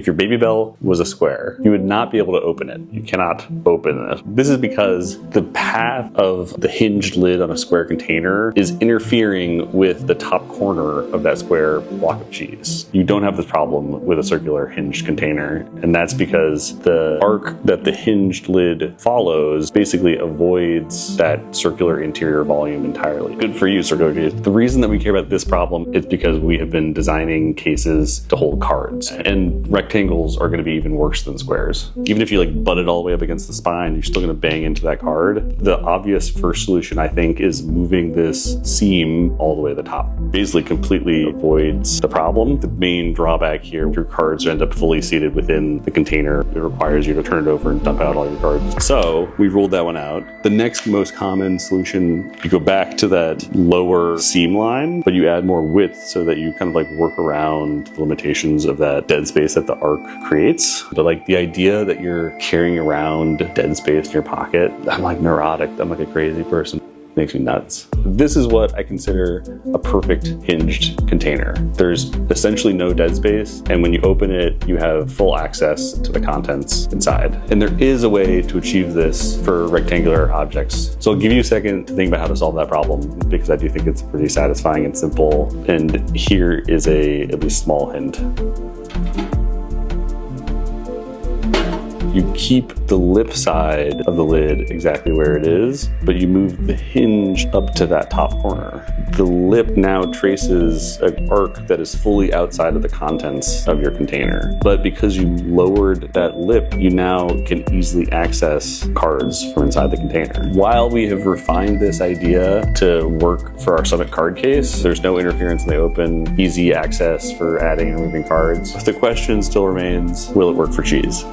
If your Babybel was a square, you would not be able to open it. You cannot open it. This is because the path of the hinged lid on a square container is interfering with the top corner of that square block of cheese. You don't have this problem with a circular hinged container, and that's because the arc that the hinged lid follows basically avoids that circular interior volume entirely. Good for you, circular case. The reason that we care about this problem is because we have been designing cases to hold cards, and rectangles are going to be even worse than squares. Even if you like butt it all the way up against the spine, you're still going to bang into that card. The obvious first solution, I think, is moving this seam all the way to the top. Basically completely avoids the problem. The main drawback here, your cards end up fully seated within the container. It requires you to turn it over and dump out all your cards. So we ruled that one out. The next most common solution, you go back to that lower seam line, but you add more width so that you kind of like work around the limitations of that dead space that the arc creates. But like the idea that you're carrying around dead space in your pocket, I'm like neurotic. I'm like a crazy person. Makes me nuts. This is what I consider a perfect hinged container. There's essentially no dead space, and when you open it, you have full access to the contents inside. And there is a way to achieve this for rectangular objects. So I'll give you a second to think about how to solve that problem, because I do think it's pretty satisfying and simple. And here is a at least small hint. You keep the lip side of the lid exactly where it is, but you move the hinge up to that top corner. The lip now traces an arc that is fully outside of the contents of your container. But because you lowered that lip, you now can easily access cards from inside the container. While we have refined this idea to work for our Summit card case, there's no interference in the open, easy access for adding and removing cards. The question still remains, will it work for cheese?